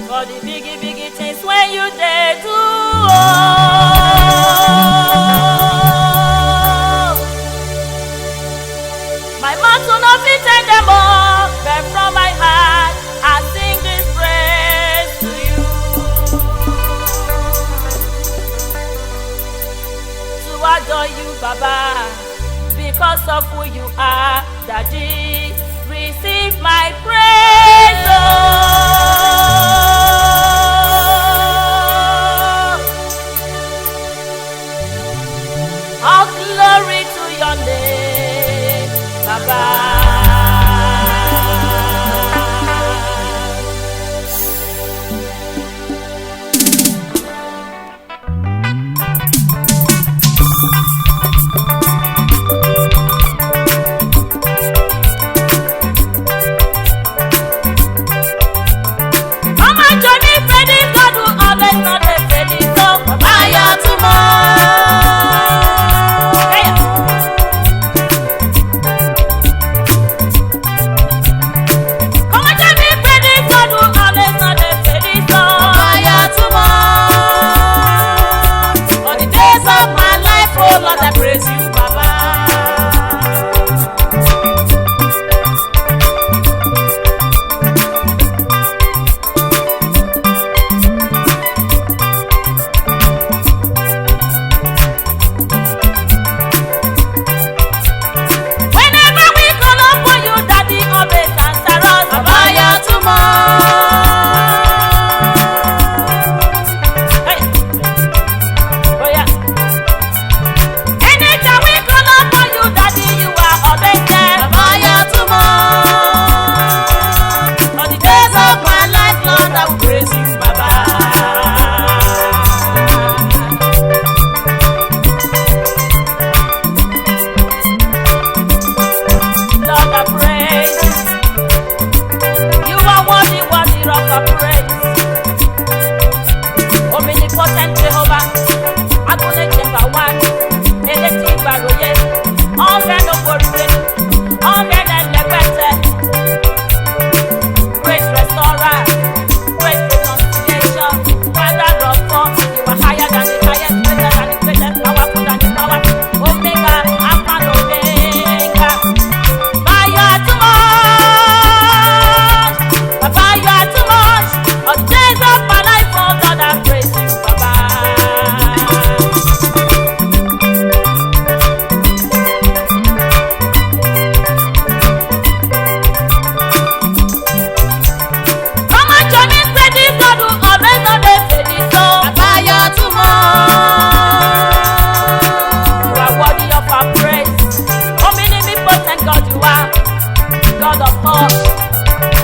For the biggie things when you dare do. My mouth will not fit in them all, but from my heart I sing this praise to you. To adore you, Baba, because of who you are, Daddy, receive my praise, oh. All glory to your name, Baba.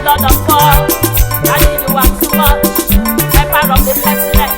Lord of all, I need you are too much, Emperor of the blessed.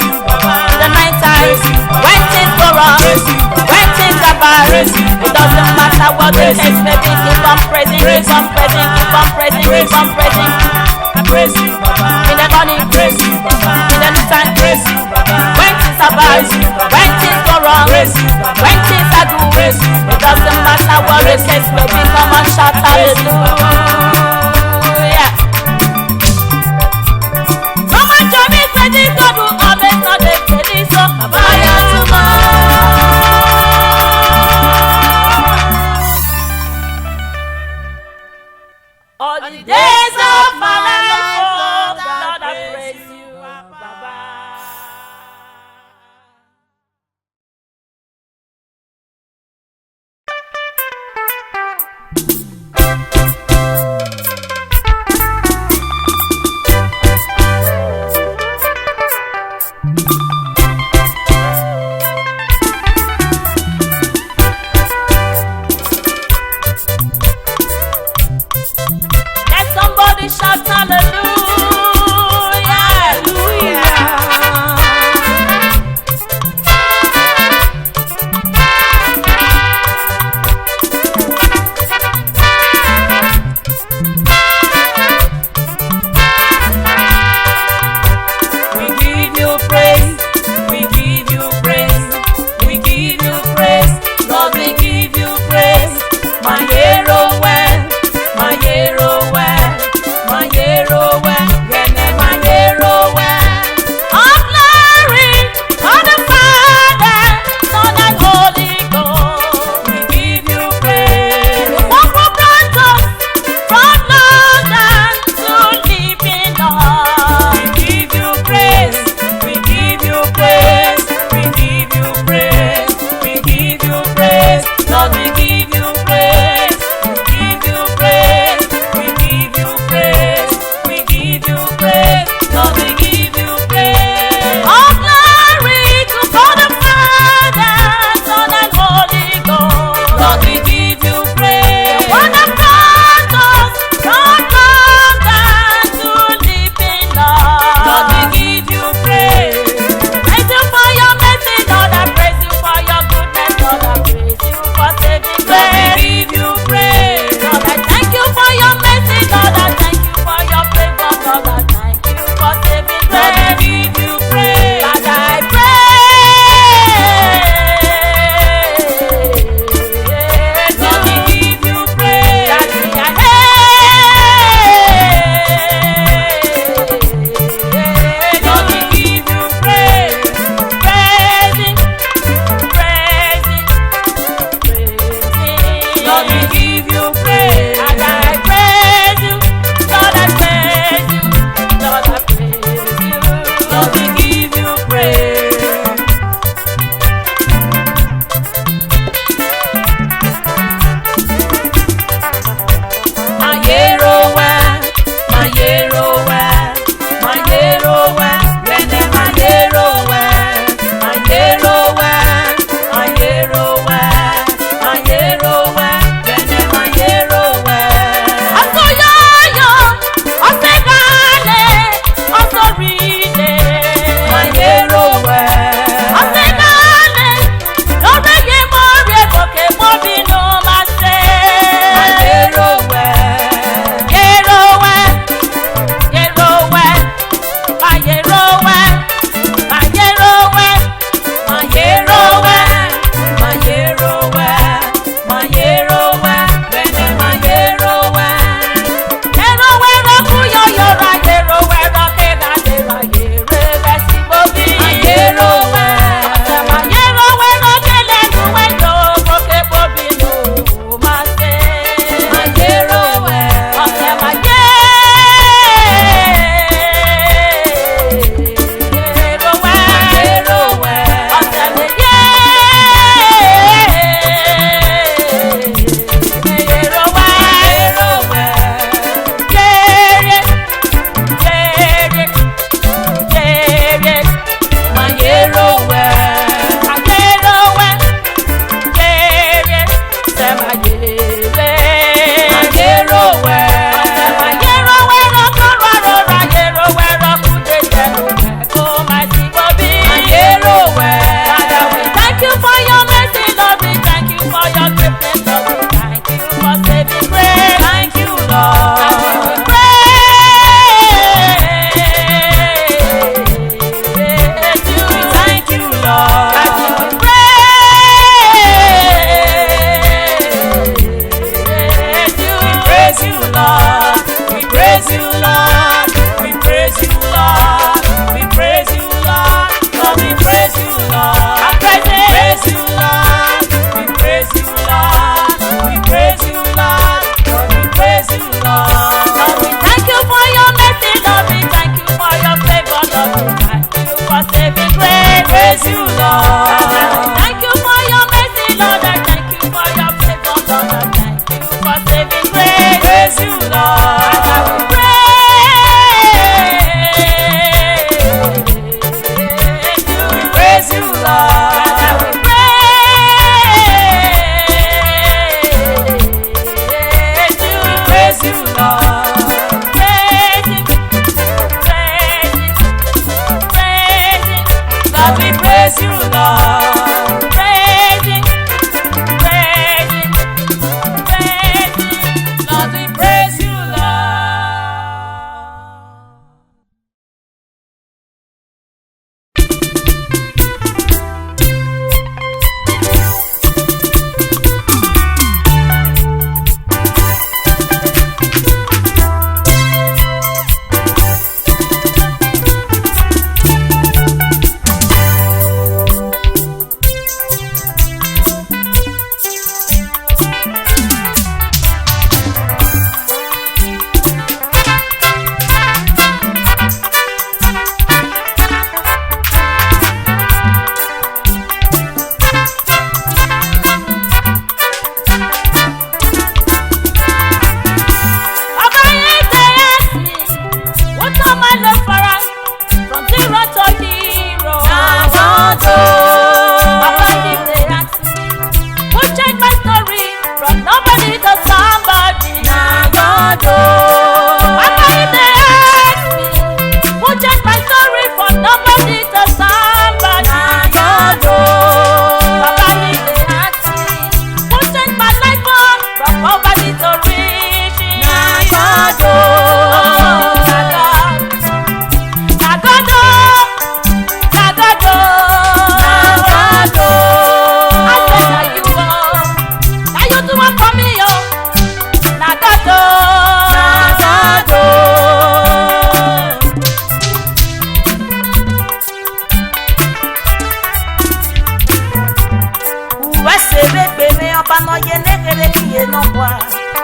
In the night time, when things go wrong, when things are bad, it doesn't matter what the case may be. Keep on praising, keep on praising, keep on praising, keep on praising. In the morning, in the night time, when things are bad, when things go wrong, when things are good, it doesn't matter what the case may be. Come on, shout hallelujah. So much of it praising God who always not the case. So fire tomorrow. All the days of my life, oh Lord, I praise you, Baba.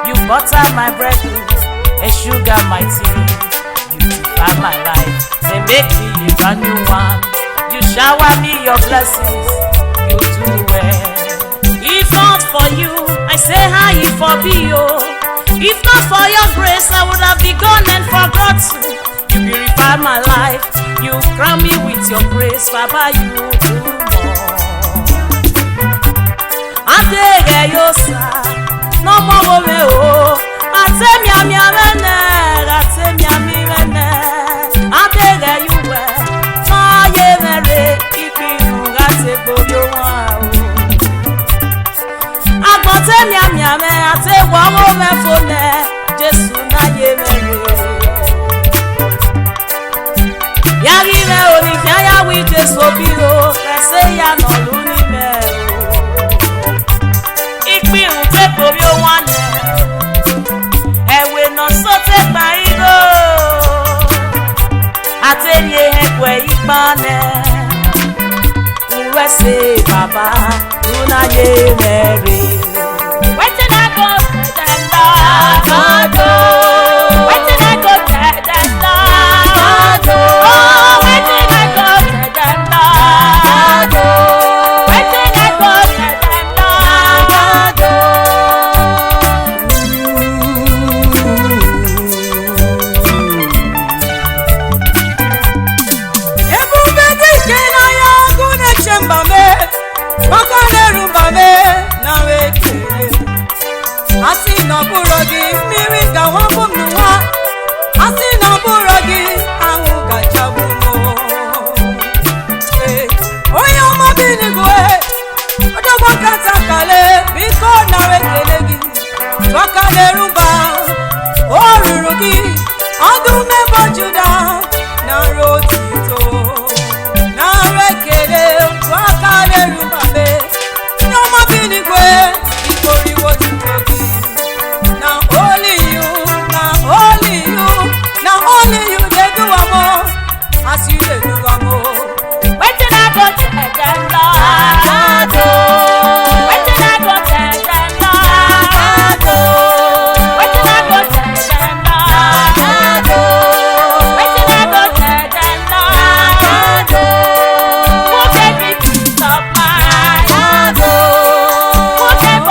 You butter my bread and sugar my tea. You define my life and make me a brand new one. You shower me your blessings, you do well. If not for you, I say hi for be oh. If not for your grace, I would have been gone and forgotten. You purify my life, you crown me with your grace, Baba, you do more. Adege yosa, no more me oh. Ate mi amene, ate mi amene. Adege yuwe, ma ye mere, ipi ugate boyo wa oh. Agote mi ame, ate wawo me fone, Jesu na ye mere. Yari me oni kaya wi Jesu biro, kase ya no luni me oh. Ipi ute boyo wane, ewe no sote parigo. Ate ye hekwe ikbane, uwe se baba, una ye mere. Waiting I go and God. Waiting I go and God. Oh, waiting I go and God. Waiting I go and God. Everybody can I go na chamba me, makane rumba me na weke. Asi no burogi miri ga wambo nuwa. Asi no burogi angu ga chabumo. Oya ma bini goe. Odo wakata kale biko na wekelegi. Wakale rumba orurugi. Adu me bojuda na rotito. Na wekele wakale rumba me. No ma bini goe. Ikori wotitogi. Now only you, they do amo, as you they do amo. Waiting I go and God. Waiting I go and God. Waiting I go and God. Waiting I go and God. Who gave me peace of mind? Who gave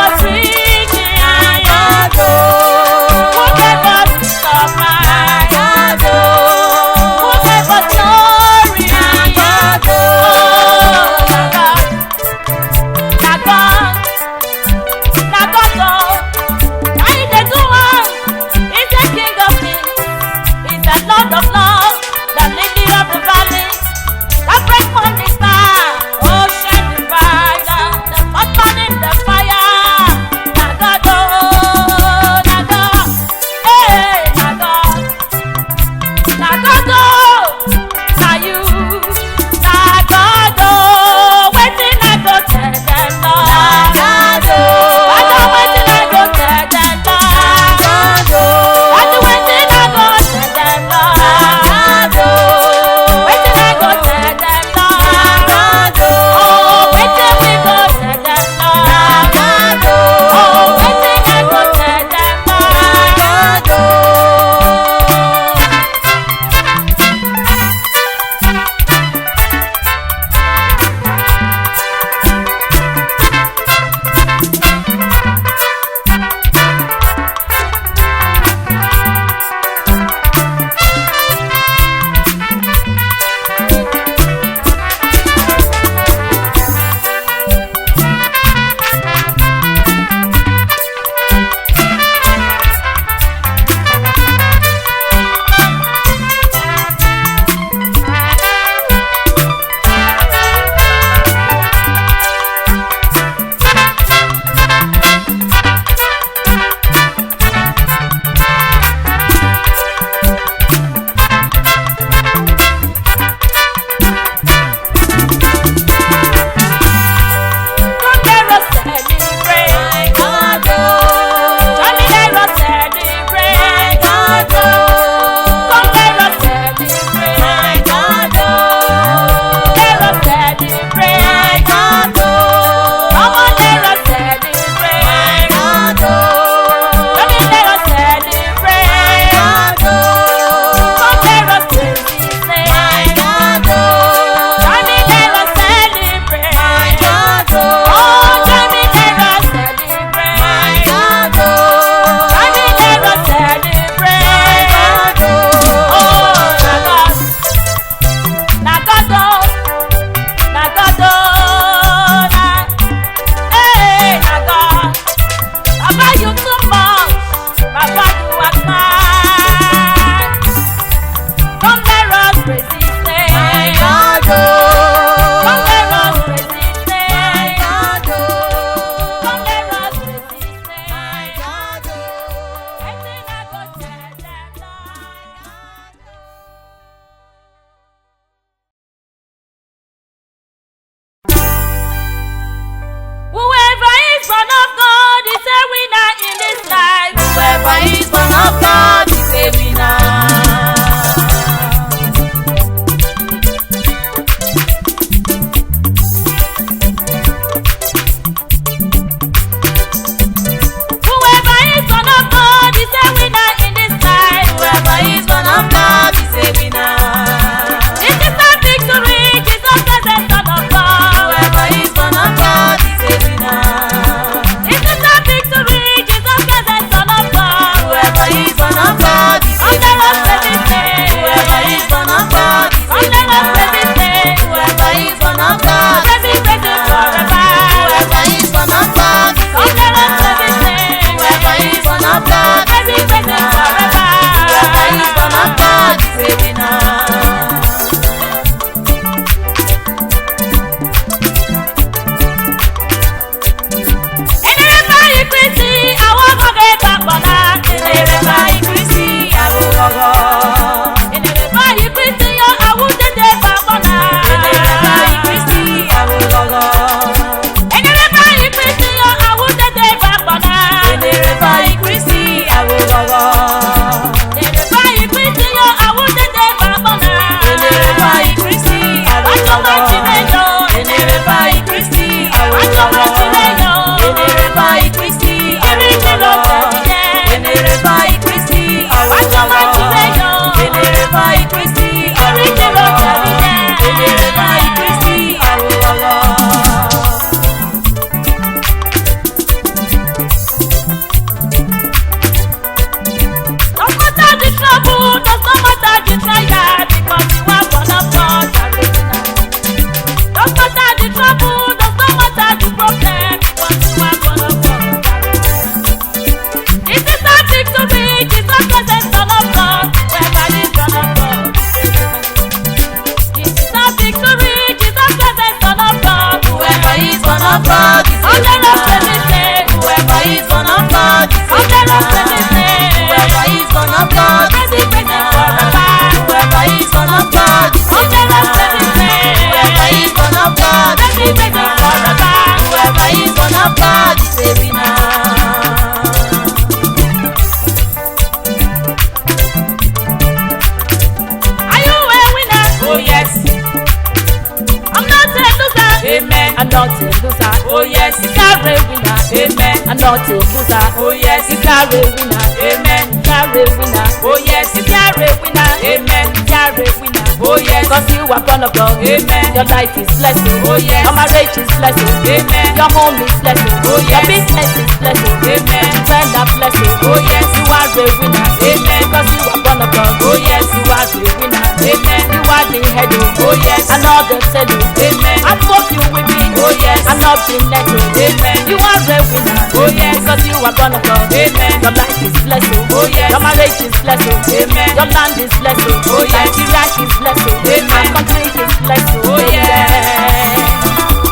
not a loser. Oh yes. If you are a winner, Amen. if you are a winner, Oh yes. if you are a winner, Amen. if you are a winner, Oh yes. because you are born of God. Amen. Your life is blessed. Oh yes. Your marriage is blessed. Amen. Your home is blessed. Oh Your yes. business is blessed. Amen. Your friends are blessed. Oh yes. You are a winner. Amen. Because you are born of God. Oh yes. You are a winner. Amen. You are the head. Oh yes. And all the tail. Amen. I hope you will be. Oh yes. And not the neck. Amen. You are a winner. Oh yes. Because you are born of God. Amen. Your life is blessed. Oh yes. Your marriage is blessed. Amen. Your land is blessed. Oh yes. Nigeria is blessed. Amen. Our country is blessed. Oh yes.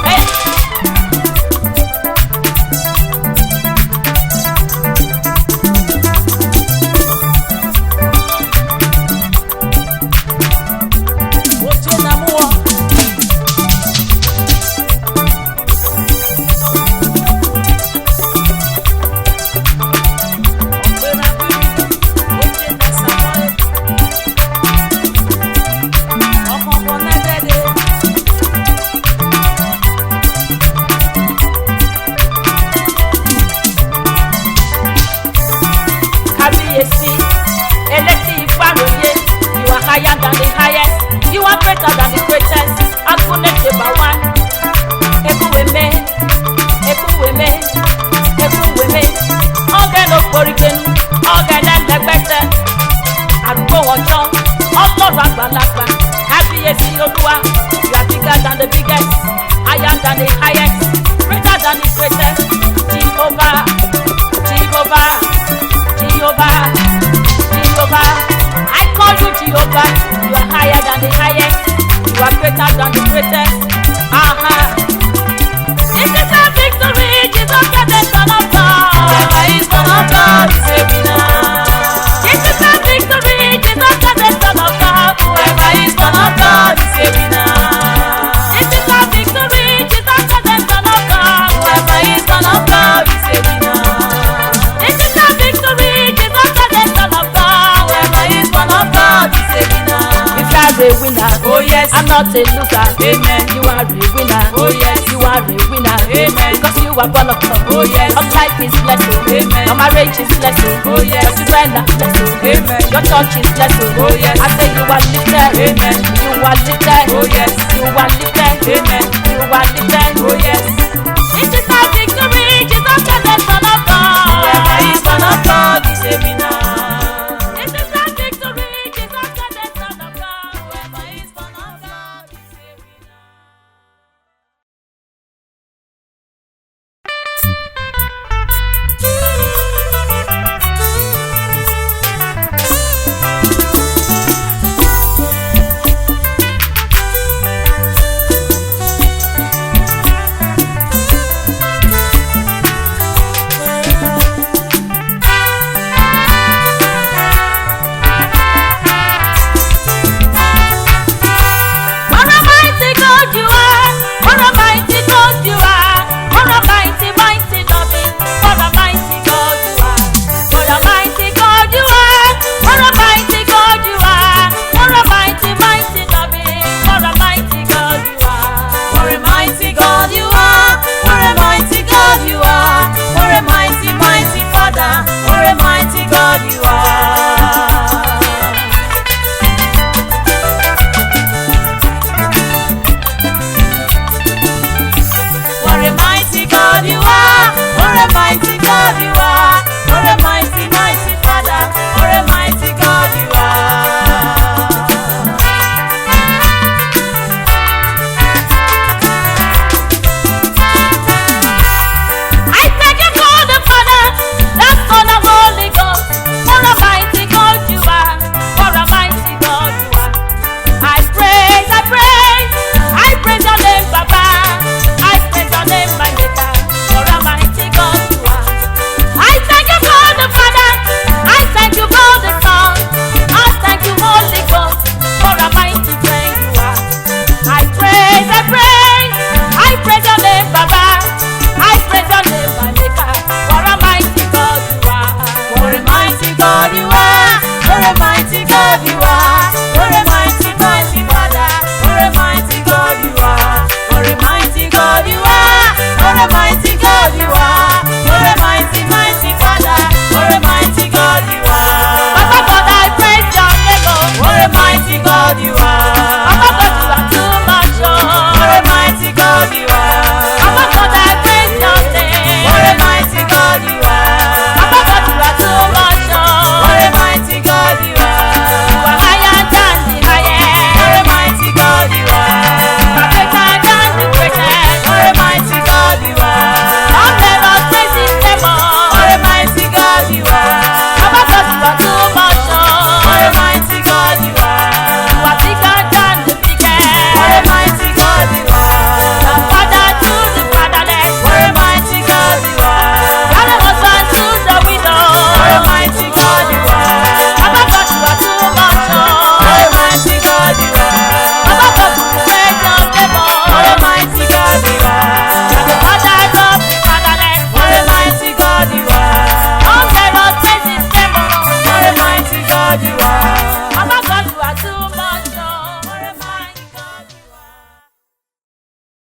Hey. Oche na muo. Kábíyèsí, elétí ìfàròyé, you are higher than the highest, you are greater than the greatest, Agunleke Bawan. Ekuweme, ekuweme, ekuweme, ọ̀gẹ̀ ló foríkenu, ọ̀gẹ̀ lẹ́lẹ́gbẹ́sẹ̀, àrùkò ọjọ́, ọlọ́run àgbàlagbà, kábíyèsí olúwa, you are bigger than the biggest, higher than the highest, greater than the greatest, Jehovah, Jehovah, Jehovah, Jehovah, I call you Jehovah, you are higher than the highest, you are greater than the greatest, This is a victory, Jesus is the Son of God. Whoever is born of God is a winner. This is a victory, Jesus is the Son of God. Whoever is born of God is a winner. This is a victory, Jesus is the Son of God. Whoever is born of God is a winner. This is a victory, Jesus is the Son of God. Whoever is born of God is a winner. If you are a winner, Oh yes. I'm not a loser. Amen. You are a winner. Oh yes. You are a winner. Amen. Because you are born of God. Oh yes. Your life is blessed. Amen. Your marriage is blessed. Oh yes. Your children are blessed. Amen. Your church is blessed. Oh yes. I say you are lifted. Amen. You are lifted. Oh yes. You are lifted. Amen. You are lifted. Oh yes.